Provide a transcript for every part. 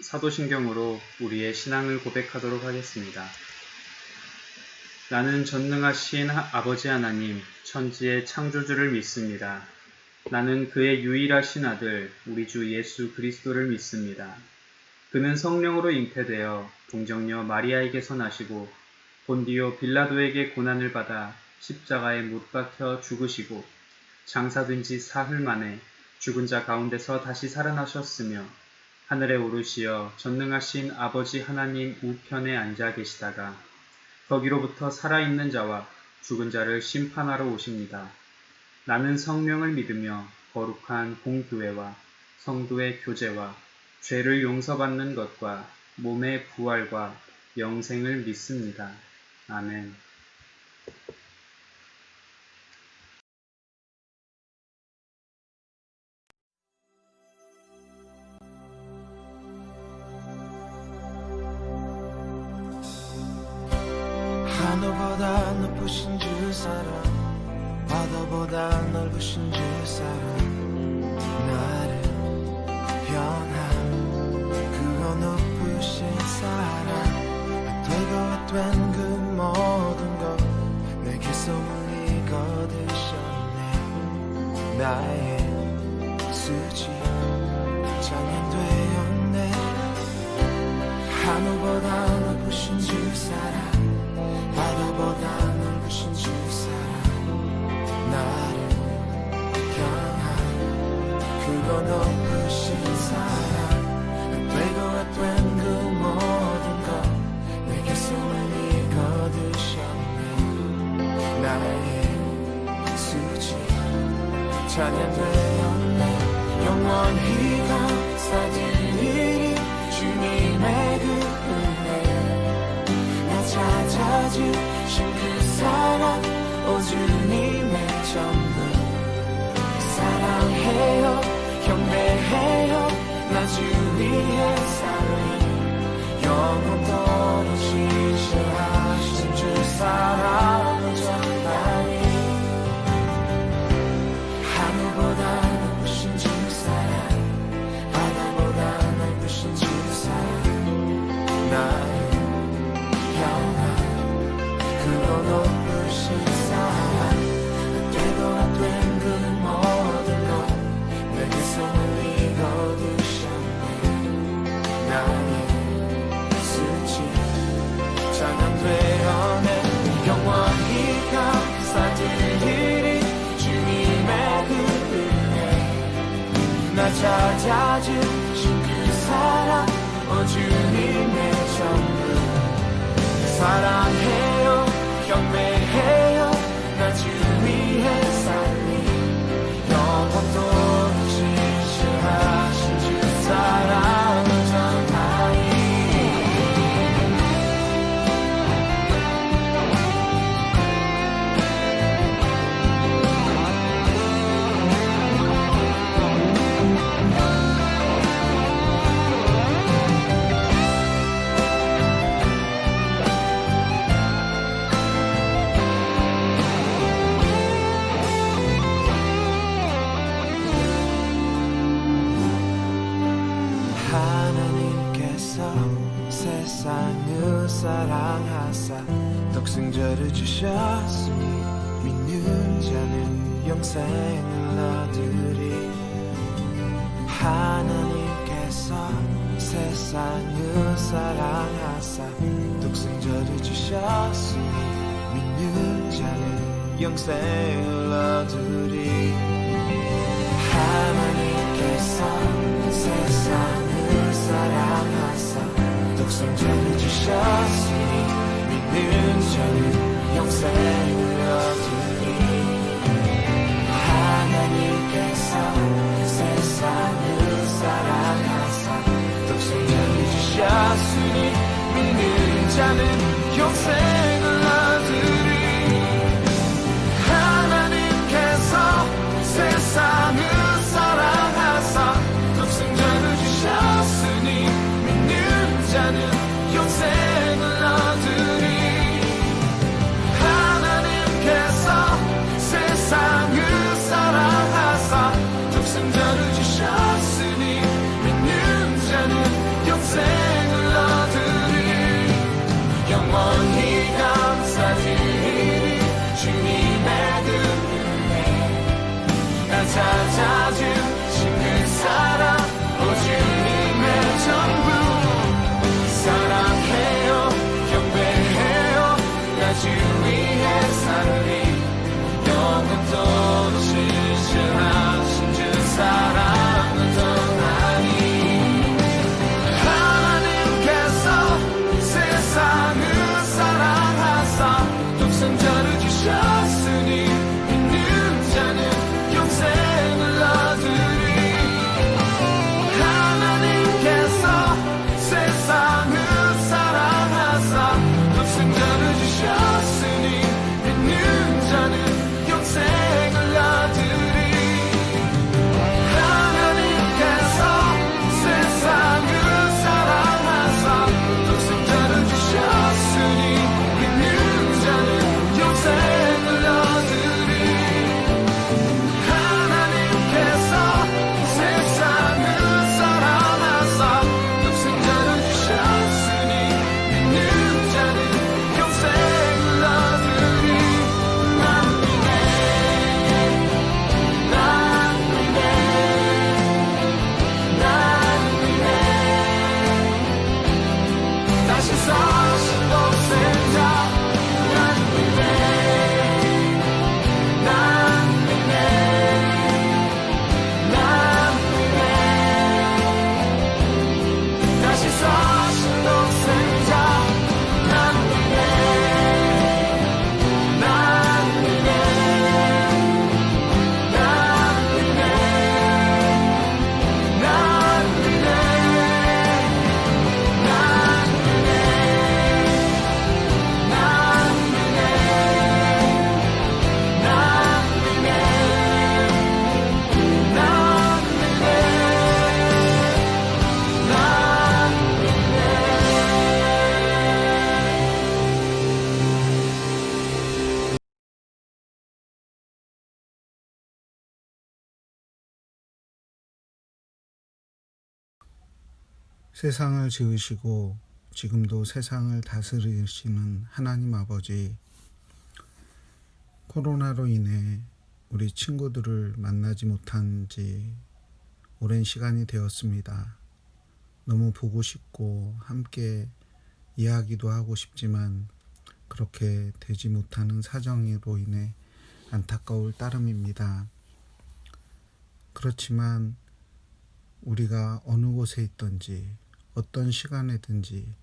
사도신경으로 우리의 신앙을 고백하도록 하겠습니다. 나는 전능하신 아버지 하나님, 천지의 창조주를 믿습니다. 나는 그의 유일하신 아들, 우리 주 예수 그리스도를 믿습니다. 그는 성령으로 잉태되어 동정녀 마리아에게서 나시고 본디오 빌라도에게 고난을 받아 십자가에 못 박혀 죽으시고 장사된 지 사흘 만에 죽은 자 가운데서 다시 살아나셨으며 하늘에 오르시어 전능하신 아버지 하나님 우편에 앉아 계시다가 거기로부터 살아있는 자와 죽은 자를 심판하러 오십니다. 나는 성령을 믿으며 거룩한 공교회와 성도의 교제와 죄를 용서받는 것과 몸의 부활과 영생을 믿습니다. 아멘. 하늘보다 높으신 주 사랑, 바다보다 넓으신 주 사랑, 나를 변한 그거 높으신 사랑, 되고 된 그 모든 것 내게서 물이 거두셨네. 나의 수치 장인되었네. 하늘보다 높으신 주 사랑, 바다보다 넓으신 주 사랑, 나를 향한 그거 높으신 사랑, 되고 된 그 모든 것 내게 손을 거두셨네. 나의 수치 찬양되었네. 영원히 감사드리리 주님의 그 은혜, 나 찾아주신 그 사랑, 오 주님의 전부 사랑해요, 경배해요. 나 주 위에 살리 영원토록 지시하신 주 사랑을 전하리. 하늘보다 높으신 주 사랑, 바다보다 넓으신 주 사랑, 나를 향한 그거 높으신 사랑, 되고 된 그 모든 것 내게 손을 거두셨네. 나의 수치 찬양되어내. 영원히 감사드리리 주님의 그 은혜, 나 찾아주신 그 사랑, 오 주님의 전부 사랑해요, 경배해요. 나 주 위에 살리 영원토록 지시하신 주 사랑을 전하리. 하나님께서 세상을 사랑하사 독생자를 주셨으니 믿는 자는 영생을 얻으리. 하나님께서 세상을 사랑하사 독생자를 주셨으니 믿는 자는 영생을 얻으리. 하나님께서 세상을 사랑하사 독생자를 주셨으니 믿는 자는 영생을 얻으리. 하나님께서 세상을 사랑하사 독생자를 주셨으니 믿는 자는 영생을 얻으리. 하나님께서 세상을 사랑하사 독생자를 주셨으니 믿는 자는 영생을 얻으리. 승전을 주셨으니 믿는 자는 영생을 얻으리. 하나님께서 세상을 사랑하사 또 승전을 주셨으니 믿는 자는 영생을 얻으리. 하나님께서 세상을 사랑하사 또 승전을 주셨으니 믿는 자는 영생을 얻으리. 하나님께서 세상을 사랑하사 또 승전을 주셨으니 믿는 자는 영생을 얻으리. 난 믿네, 난 믿네. 다시 사신 독생자 난 믿네, 난 믿네. 다시 사신 독생자 난 믿네, 난 믿네. 세상을 지으시고 지금도 세상을 다스리시는 하나님 아버지, 코로나로 인해 우리 친구들을 만나지 못한 지 오랜 시간이 되었습니다. 너무 보고 싶고 함께 이야기도 하고 싶지만 그렇게 되지 못하는 사정으로 인해 안타까울 따름입니다. 그렇지만 우리가 어느 곳에 있든지 어떤 시간에든지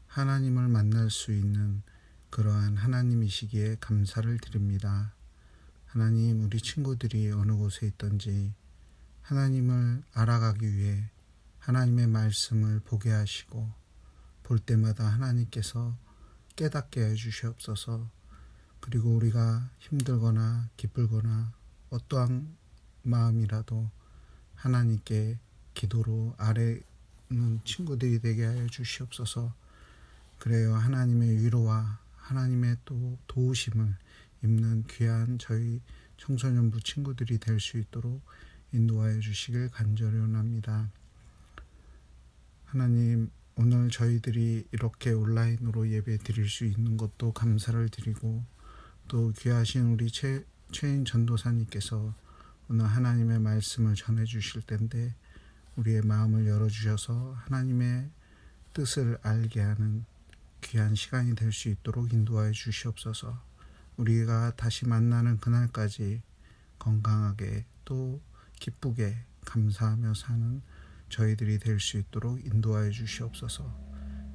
하나님을 만날 수 있는 그러한 하나님이시기에 감사를 드립니다. 하나님, 우리 친구들이 어느 곳에 있든지 하나님을 알아가기 위해 하나님의 말씀을 보게 하시고 볼 때마다 하나님께서 깨닫게 해주시옵소서. 그리고 우리가 힘들거나 기쁘거나 어떠한 마음이라도 하나님께 기도로 아뢰는 친구들이 되게 하여 주시옵소서. 그래요, 하나님의 위로와 하나님의 또 도우심을 입는 귀한 저희 청소년부 친구들이 될 수 있도록 인도하여 주시길 간절히 원합니다. 하나님, 오늘 저희들이 이렇게 온라인으로 예배 드릴 수 있는 것도 감사를 드리고, 또 귀하신 우리 최인 전도사님께서 오늘 하나님의 말씀을 전해 주실 텐데 우리의 마음을 열어주셔서 하나님의 뜻을 알게 하는 귀한 시간이 될 수 있도록 인도하여 주시옵소서. 우리가 다시 만나는 그날까지 건강하게 또 기쁘게 감사하며 사는 저희들이 될 수 있도록 인도하여 주시옵소서.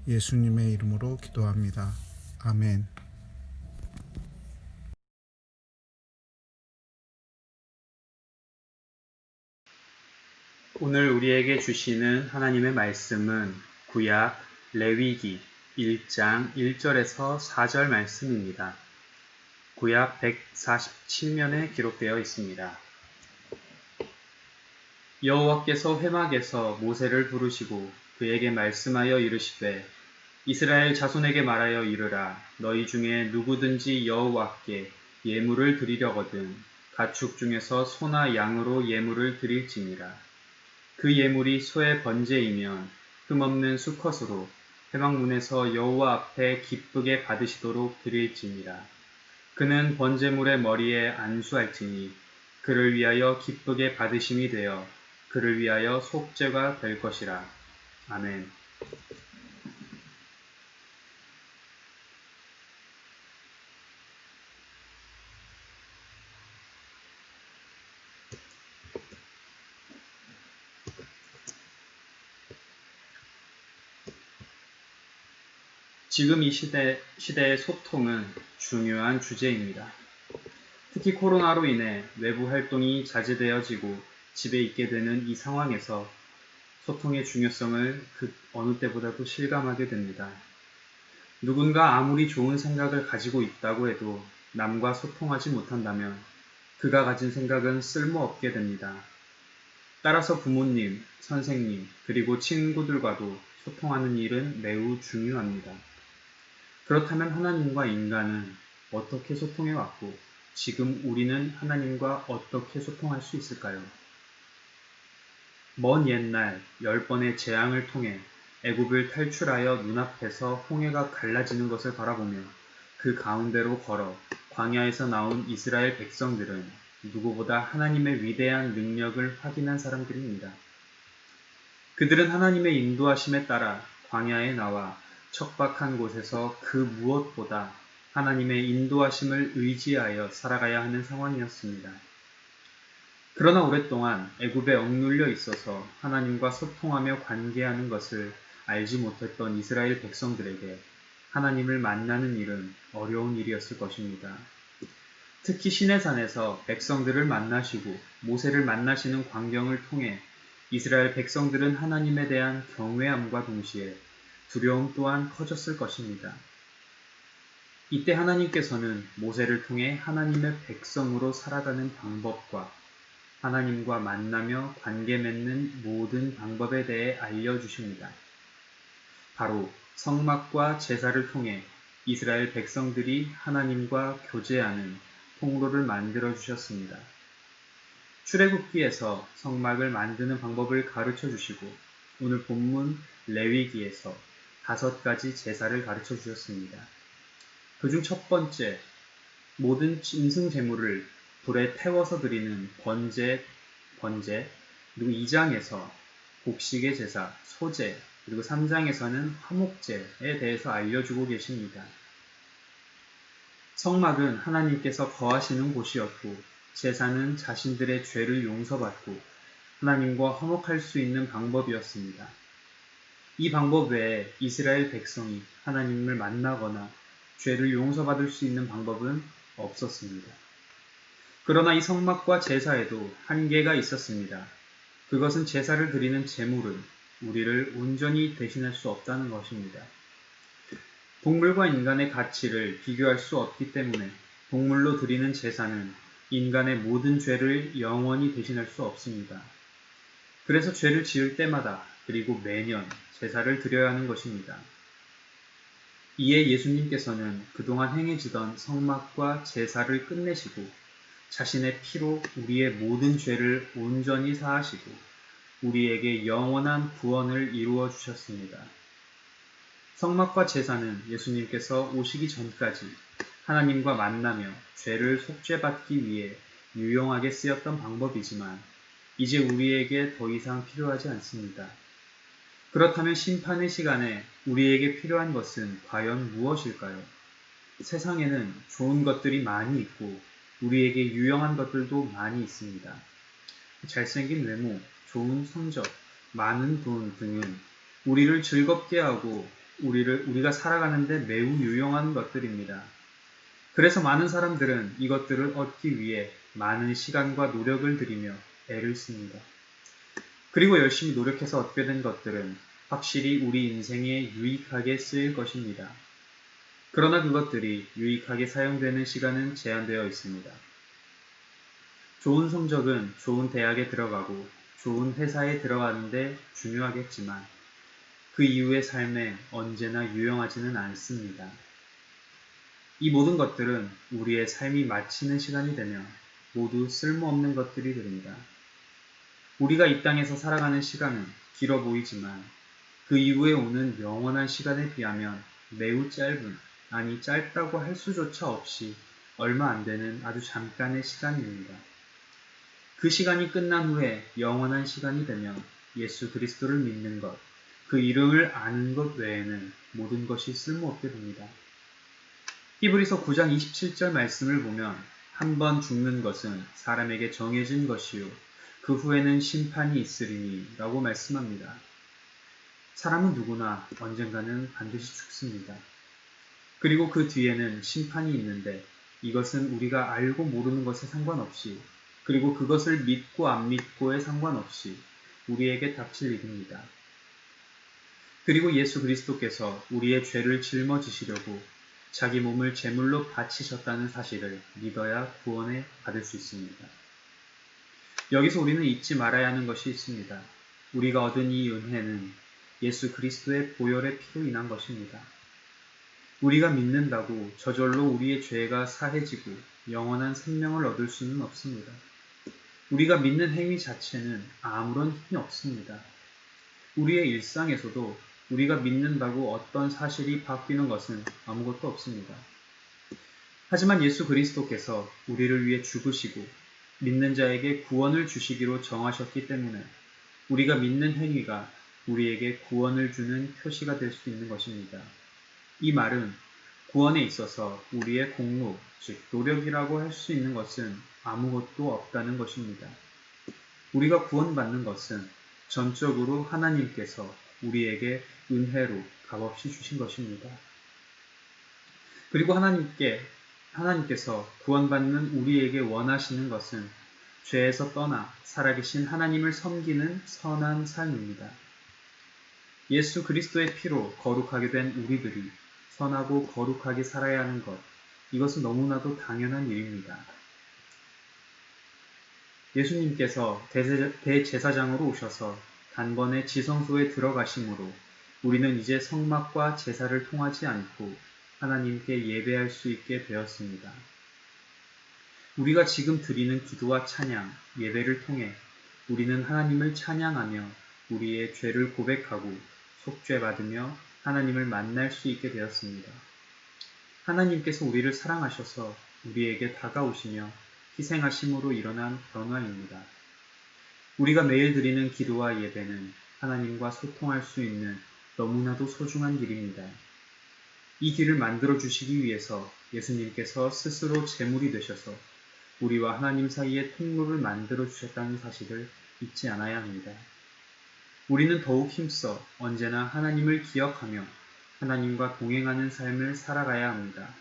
예수님의 이름으로 기도합니다. 아멘. 오늘 우리에게 주시는 하나님의 말씀은 구약 레위기 1장 1절에서 4절 말씀입니다. 구약 147면에 기록되어 있습니다. 여호와께서 회막에서 모세를 부르시고 그에게 말씀하여 이르시되 이스라엘 자손에게 말하여 이르라. 너희 중에 누구든지 여호와께 예물을 드리려거든 가축 중에서 소나 양으로 예물을 드릴지니라. 그 예물이 소의 번제이면 흠없는 수컷으로 회막문에서 여호와 앞에 기쁘게 받으시도록 드릴지니라. 그는 번제물의 머리에 안수할지니 그를 위하여 기쁘게 받으심이 되어 그를 위하여 속죄가 될 것이라. 아멘. 지금 이 시대의 소통은 중요한 주제입니다. 특히 코로나로 인해 외부 활동이 자제되어지고 집에 있게 되는 이 상황에서 소통의 중요성을 그 어느 때보다도 실감하게 됩니다. 누군가 아무리 좋은 생각을 가지고 있다고 해도 남과 소통하지 못한다면 그가 가진 생각은 쓸모없게 됩니다. 따라서 부모님, 선생님, 그리고 친구들과도 소통하는 일은 매우 중요합니다. 그렇다면 하나님과 인간은 어떻게 소통해 왔고 지금 우리는 하나님과 어떻게 소통할 수 있을까요? 먼 옛날 10번의 재앙을 통해 애굽을 탈출하여 눈앞에서 홍해가 갈라지는 것을 바라보며 그 가운데로 걸어 광야에서 나온 이스라엘 백성들은 누구보다 하나님의 위대한 능력을 확인한 사람들입니다. 그들은 하나님의 인도하심에 따라 광야에 나와 척박한 곳에서 그 무엇보다 하나님의 인도하심을 의지하여 살아가야 하는 상황이었습니다. 그러나 오랫동안 애굽에 억눌려 있어서 하나님과 소통하며 관계하는 것을 알지 못했던 이스라엘 백성들에게 하나님을 만나는 일은 어려운 일이었을 것입니다. 특히 시내산에서 백성들을 만나시고 모세를 만나시는 광경을 통해 이스라엘 백성들은 하나님에 대한 경외함과 동시에 두려움 또한 커졌을 것입니다. 이때 하나님께서는 모세를 통해 하나님의 백성으로 살아가는 방법과 하나님과 만나며 관계 맺는 모든 방법에 대해 알려주십니다. 바로 성막과 제사를 통해 이스라엘 백성들이 하나님과 교제하는 통로를 만들어 주셨습니다. 출애굽기에서 성막을 만드는 방법을 가르쳐 주시고 오늘 본문 레위기에서 5가지 제사를 가르쳐 주셨습니다. 그중 첫 번째, 모든 짐승 제물을 불에 태워서 드리는 번제, 그리고 2장에서 곡식의 제사, 소제, 그리고 3장에서는 화목제에 대해서 알려주고 계십니다. 성막은 하나님께서 거하시는 곳이었고 제사는 자신들의 죄를 용서받고 하나님과 화목할 수 있는 방법이었습니다. 이 방법 외에 이스라엘 백성이 하나님을 만나거나 죄를 용서받을 수 있는 방법은 없었습니다. 그러나 이 성막과 제사에도 한계가 있었습니다. 그것은 제사를 드리는 제물은 우리를 온전히 대신할 수 없다는 것입니다. 동물과 인간의 가치를 비교할 수 없기 때문에 동물로 드리는 제사는 인간의 모든 죄를 영원히 대신할 수 없습니다. 그래서 죄를 지을 때마다 그리고 매년 제사를 드려야 하는 것입니다. 이에 예수님께서는 그동안 행해지던 성막과 제사를 끝내시고 자신의 피로 우리의 모든 죄를 온전히 사하시고 우리에게 영원한 구원을 이루어 주셨습니다. 성막과 제사는 예수님께서 오시기 전까지 하나님과 만나며 죄를 속죄받기 위해 유용하게 쓰였던 방법이지만 이제 우리에게 더 이상 필요하지 않습니다. 그렇다면 심판의 시간에 우리에게 필요한 것은 과연 무엇일까요? 세상에는 좋은 것들이 많이 있고 우리에게 유용한 것들도 많이 있습니다. 잘생긴 외모, 좋은 성적, 많은 돈 등은 우리를 즐겁게 하고 우리가 살아가는데 매우 유용한 것들입니다. 그래서 많은 사람들은 이것들을 얻기 위해 많은 시간과 노력을 들이며 애를 씁니다. 그리고 열심히 노력해서 얻게 된 것들은 확실히 우리 인생에 유익하게 쓰일 것입니다. 그러나 그것들이 유익하게 사용되는 시간은 제한되어 있습니다. 좋은 성적은 좋은 대학에 들어가고 좋은 회사에 들어가는데 중요하겠지만 그 이후의 삶에 언제나 유용하지는 않습니다. 이 모든 것들은 우리의 삶이 마치는 시간이 되면 모두 쓸모없는 것들이 됩니다. 우리가 이 땅에서 살아가는 시간은 길어 보이지만 그 이후에 오는 영원한 시간에 비하면 매우 짧은, 아니 짧다고 할 수조차 없이 얼마 안 되는 아주 잠깐의 시간입니다. 그 시간이 끝난 후에 영원한 시간이 되면 예수 그리스도를 믿는 것, 그 이름을 아는 것 외에는 모든 것이 쓸모없게 됩니다. 히브리서 9장 27절 말씀을 보면 한 번 죽는 것은 사람에게 정해진 것이요 그 후에는 심판이 있으리니 라고 말씀합니다. 사람은 누구나 언젠가는 반드시 죽습니다. 그리고 그 뒤에는 심판이 있는데 이것은 우리가 알고 모르는 것에 상관없이 그리고 그것을 믿고 안 믿고에 상관없이 우리에게 닥칠 일입니다. 그리고 예수 그리스도께서 우리의 죄를 짊어지시려고 자기 몸을 제물로 바치셨다는 사실을 믿어야 구원에 받을 수 있습니다. 여기서 우리는 잊지 말아야 하는 것이 있습니다. 우리가 얻은 이 은혜는 예수 그리스도의 보혈의 피로 인한 것입니다. 우리가 믿는다고 저절로 우리의 죄가 사해지고 영원한 생명을 얻을 수는 없습니다. 우리가 믿는 행위 자체는 아무런 힘이 없습니다. 우리의 일상에서도 우리가 믿는다고 어떤 사실이 바뀌는 것은 아무것도 없습니다. 하지만 예수 그리스도께서 우리를 위해 죽으시고 믿는 자에게 구원을 주시기로 정하셨기 때문에 우리가 믿는 행위가 우리에게 구원을 주는 표시가 될 수 있는 것입니다. 이 말은 구원에 있어서 우리의 공로, 즉 노력이라고 할 수 있는 것은 아무것도 없다는 것입니다. 우리가 구원받는 것은 전적으로 하나님께서 우리에게 은혜로 값없이 주신 것입니다. 그리고 하나님께서 구원받는 우리에게 원하시는 것은 죄에서 떠나 살아계신 하나님을 섬기는 선한 삶입니다. 예수 그리스도의 피로 거룩하게 된 우리들이 선하고 거룩하게 살아야 하는 것, 이것은 너무나도 당연한 일입니다. 예수님께서 대제사장으로 오셔서 단번에 지성소에 들어가심으로 우리는 이제 성막과 제사를 통하지 않고 하나님께 예배할 수 있게 되었습니다. 우리가 지금 드리는 기도와 찬양, 예배를 통해 우리는 하나님을 찬양하며 우리의 죄를 고백하고 속죄받으며 하나님을 만날 수 있게 되었습니다. 하나님께서 우리를 사랑하셔서 우리에게 다가오시며 희생하심으로 일어난 변화입니다. 우리가 매일 드리는 기도와 예배는 하나님과 소통할 수 있는 너무나도 소중한 길입니다. 이 길을 만들어 주시기 위해서 예수님께서 스스로 제물이 되셔서 우리와 하나님 사이의 통로를 만들어 주셨다는 사실을 잊지 않아야 합니다. 우리는 더욱 힘써 언제나 하나님을 기억하며 하나님과 동행하는 삶을 살아가야 합니다.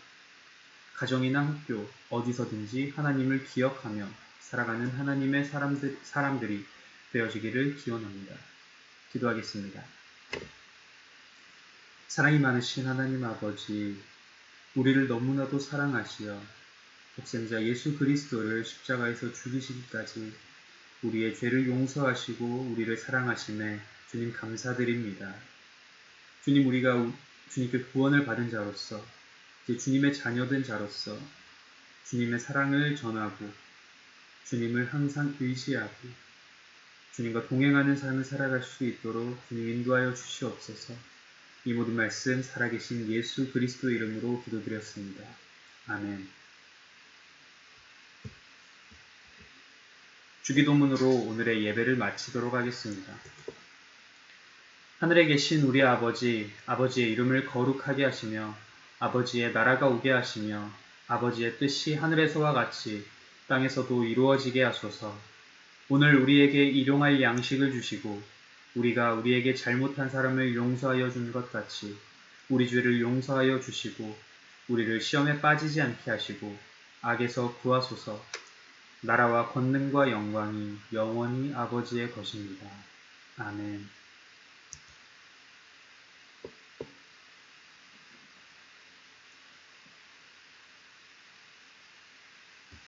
가정이나 학교, 어디서든지 하나님을 기억하며 살아가는 하나님의 사람들이 되어지기를 기원합니다. 기도하겠습니다. 사랑이 많으신 하나님 아버지, 우리를 너무나도 사랑하시어 독생자 예수 그리스도를 십자가에서 죽이시기까지 우리의 죄를 용서하시고 우리를 사랑하심에 주님 감사드립니다. 주님, 우리가 주님께 구원을 받은 자로서 이제 주님의 자녀된 자로서 주님의 사랑을 전하고 주님을 항상 의지하고 주님과 동행하는 삶을 살아갈 수 있도록 주님 인도하여 주시옵소서. 이 모든 말씀 살아계신 예수 그리스도 이름으로 기도드렸습니다. 아멘. 주기도문으로 오늘의 예배를 마치도록 하겠습니다. 하늘에 계신 우리 아버지, 아버지의 이름을 거룩하게 하시며 아버지의 나라가 오게 하시며 아버지의 뜻이 하늘에서와 같이 땅에서도 이루어지게 하소서. 오늘 우리에게 일용할 양식을 주시고 우리가 우리에게 잘못한 사람을 용서하여 준 것 같이 우리 죄를 용서하여 주시고 우리를 시험에 빠지지 않게 하시고 악에서 구하소서. 나라와 권능과 영광이 영원히 아버지의 것입니다. 아멘.